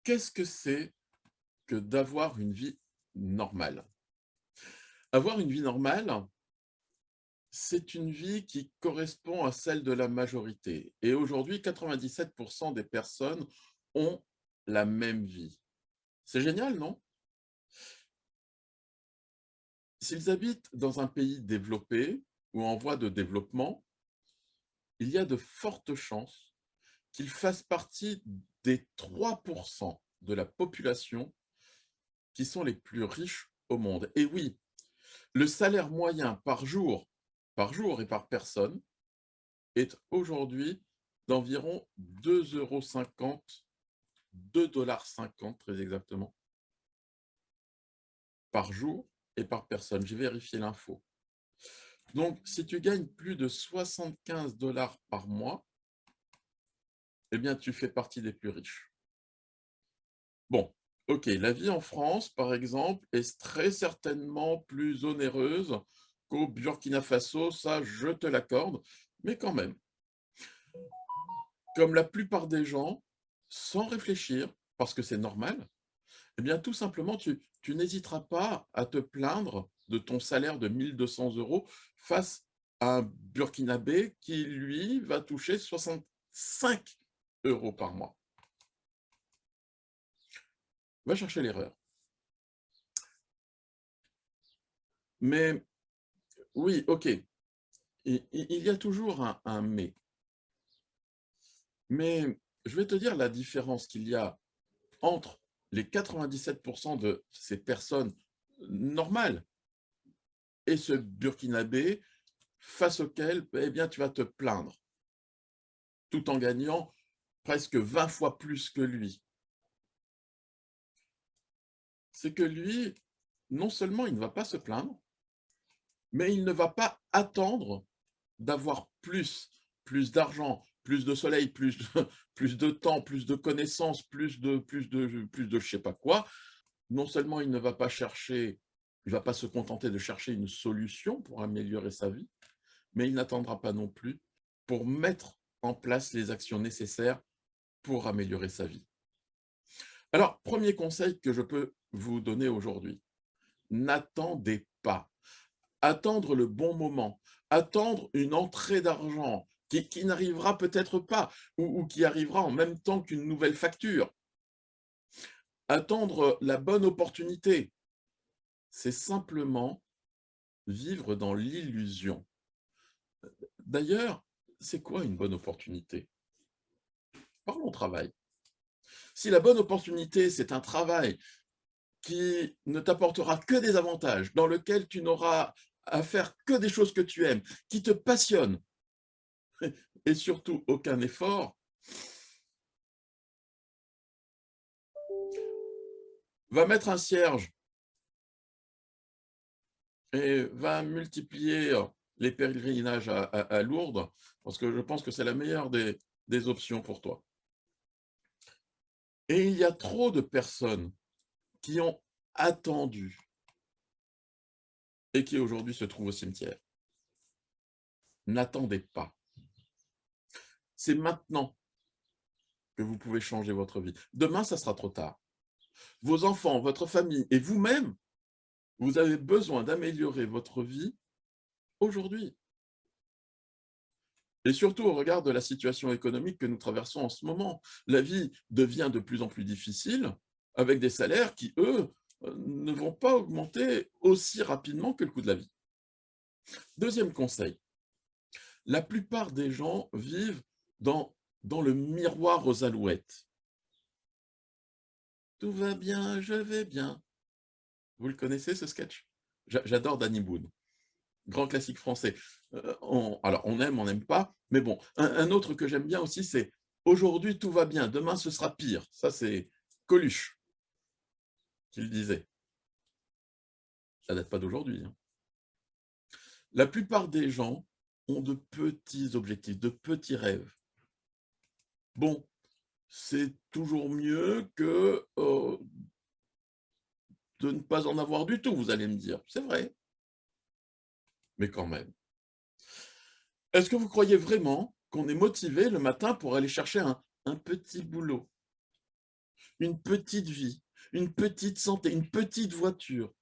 Qu'est-ce que c'est que d'avoir une vie normale? Avoir une vie normale, c'est une vie qui correspond à celle de la majorité. Et aujourd'hui, 97 des personnes ont la même vie. C'est génial, non? S'ils habitent dans un pays développé ou en voie de développement, il y a de fortes chances qu'ils fassent partie des 3 de la population qui sont les plus riches au monde. Et oui, le salaire moyen par jour et par personne, est aujourd'hui d'environ 2,50 €, 2,50 $ très exactement, par jour et par personne. J'ai vérifié l'info. Donc, si tu gagnes plus de 75 $ par mois, eh bien, tu fais partie des plus riches. Bon, ok, la vie en France, par exemple, est très certainement plus onéreuse qu'au Burkina Faso, ça, je te l'accorde, mais quand même. Comme la plupart des gens, sans réfléchir, parce que c'est normal, eh bien, tout simplement, tu n'hésiteras pas à te plaindre de ton salaire de 1 200 € face à un Burkinabé qui, lui, va toucher 65 € par mois. Va chercher l'erreur. Mais oui, ok, il y a toujours un mais. Mais je vais te dire la différence qu'il y a entre les 97 de ces personnes normales et ce Burkinabé face auquel, eh bien, tu vas te plaindre, tout en gagnant presque 20 fois plus que lui. C'est que lui, non seulement il ne va pas se plaindre, mais il ne va pas attendre d'avoir plus d'argent, plus de soleil, plus de temps, plus de connaissances, plus de je sais pas quoi. Non seulement il ne va pas chercher, il ne va pas se contenter de chercher une solution pour améliorer sa vie, mais il n'attendra pas non plus pour mettre en place les actions nécessaires pour améliorer sa vie. Alors, premier conseil que je peux vous donner aujourd'hui, n'attendez pas. Attendre le bon moment, attendre une entrée d'argent qui n'arrivera peut-être pas ou qui arrivera en même temps qu'une nouvelle facture. Attendre la bonne opportunité, c'est simplement vivre dans l'illusion. D'ailleurs, c'est quoi une bonne opportunité? Parlons travail. Si la bonne opportunité, c'est un travail qui ne t'apportera que des avantages, dans lequel tu n'auras à faire que des choses que tu aimes, qui te passionnent, et surtout aucun effort, va mettre un cierge et va multiplier les pèlerinages à Lourdes, parce que je pense que c'est la meilleure des options pour toi. Et il y a trop de personnes qui ont attendu et qui aujourd'hui se trouvent au cimetière. N'attendez pas. C'est maintenant que vous pouvez changer votre vie. Demain, ça sera trop tard. Vos enfants, votre famille et vous-même, vous avez besoin d'améliorer votre vie aujourd'hui. Et surtout au regard de la situation économique que nous traversons en ce moment. La vie devient de plus en plus difficile avec des salaires qui, eux, ne vont pas augmenter aussi rapidement que le coût de la vie. Deuxième conseil, la plupart des gens vivent dans le miroir aux alouettes. Tout va bien, je vais bien. Vous le connaissez, ce sketch? J'adore Danny Boone, grand classique français. Alors, on aime, on n'aime pas, mais bon. Un autre que j'aime bien aussi, c'est «Aujourd'hui, tout va bien, demain, ce sera pire». Ça, c'est Coluche qui le disait. Ça date pas d'aujourd'hui, hein. La plupart des gens ont de petits objectifs, de petits rêves. Bon, c'est toujours mieux que de ne pas en avoir du tout, vous allez me dire. C'est vrai, mais quand même. Est-ce que vous croyez vraiment qu'on est motivé le matin pour aller chercher un petit boulot? une petite vie, une petite santé, une petite voiture.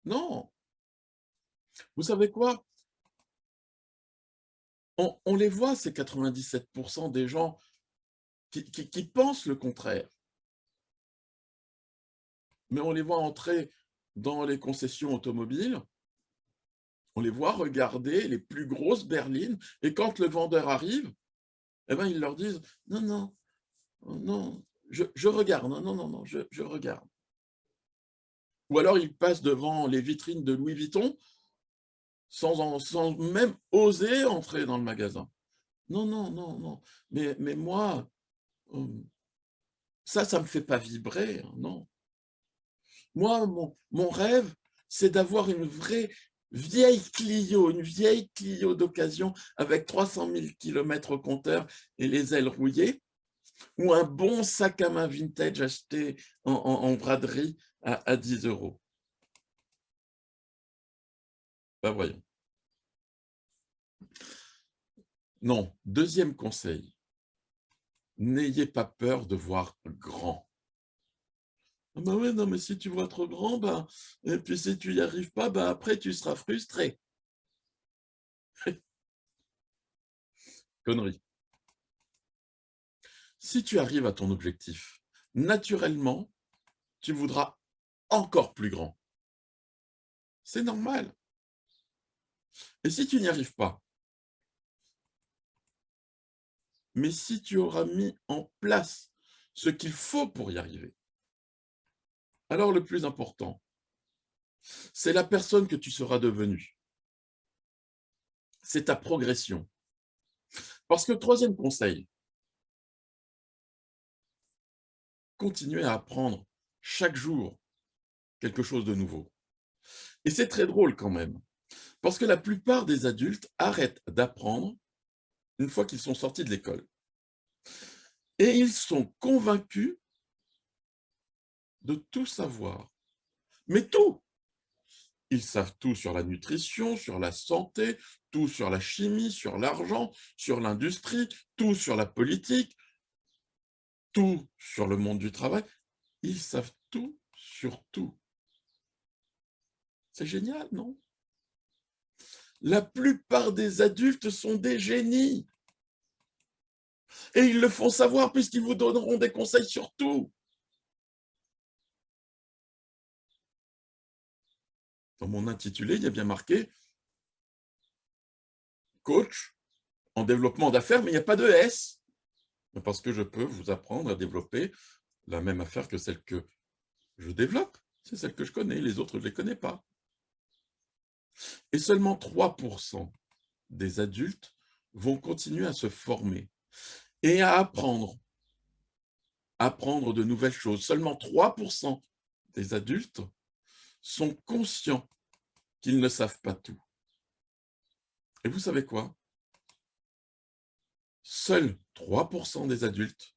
Non, vous savez quoi? On les voit, ces 97% des gens qui pensent le contraire. Mais on les voit entrer dans les concessions automobiles, on les voit regarder les plus grosses berlines, et quand le vendeur arrive, eh ben, ils leur disent: «Non, non, non, je regarde, non, non, non, non, je regarde». Ou alors ils passent devant les vitrines de Louis Vuitton sans même oser entrer dans le magasin. Non, non, non, non, mais moi, hem, ça me fait pas vibrer, hein, non. Moi, mon rêve, c'est d'avoir une vraie une vieille Clio d'occasion avec 300 000 kilomètres au compteur et les ailes rouillées, ou un bon sac à main vintage acheté en braderie à 10 €. Bah, voyons. Non, deuxième conseil, n'ayez pas peur de voir grand. Ah bah ouais, non, mais si tu vois trop grand, ben, et puis si tu n'y arrives pas, ben après tu seras frustré. Connerie. Si tu arrives à ton objectif, naturellement, tu voudras encore plus grand. C'est normal. Et si tu n'y arrives pas, mais si tu auras mis en place ce qu'il faut pour y arriver, alors le plus important, c'est la personne que tu seras devenue. C'est ta progression. Parce que troisième conseil, continuez à apprendre chaque jour quelque chose de nouveau. Et c'est très drôle quand même, parce que la plupart des adultes arrêtent d'apprendre une fois qu'ils sont sortis de l'école. Et ils sont convaincus de tout savoir. Mais tout! Ils savent tout sur la nutrition, sur la santé, tout sur la chimie, sur l'argent, sur l'industrie, tout sur la politique, tout sur le monde du travail. Ils savent tout sur tout. C'est génial, non? La plupart des adultes sont des génies. Et ils le font savoir puisqu'ils vous donneront des conseils sur tout. Dans mon intitulé, il y a bien marqué « Coach en développement d'affaires », mais il n'y a pas de S. Parce que je peux vous apprendre à développer la même affaire que celle que je développe. C'est celle que je connais, les autres, je ne les connais pas. Et seulement 3% des adultes vont continuer à se former et à apprendre de nouvelles choses. Seulement 3% des adultes sont conscients qu'ils ne savent pas tout. Et vous savez quoi? Seuls 3% des adultes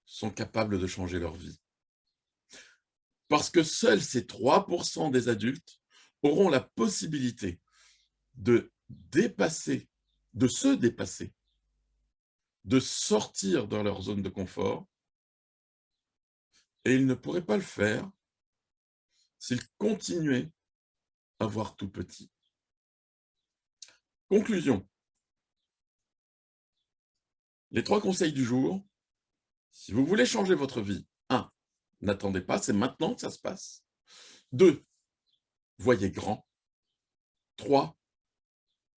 sont capables de changer leur vie. Parce que seuls ces 3% des adultes auront la possibilité de se dépasser, de sortir de leur zone de confort, et ils ne pourraient pas le faire s'ils continuaient à voir tout petit. Conclusion. Les 3 conseils du jour, si vous voulez changer votre vie, 1, n'attendez pas, c'est maintenant que ça se passe. 2, voyez grand. 3,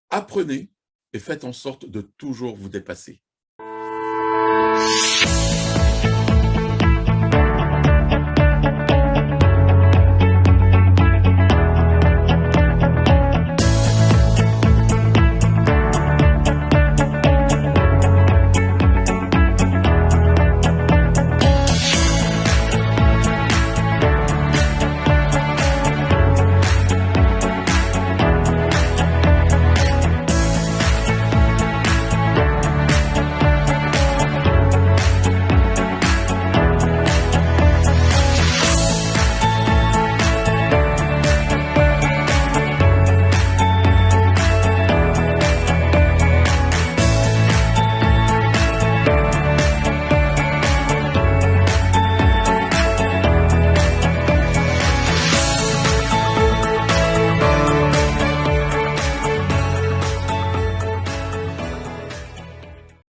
apprenez et faites en sorte de toujours vous dépasser.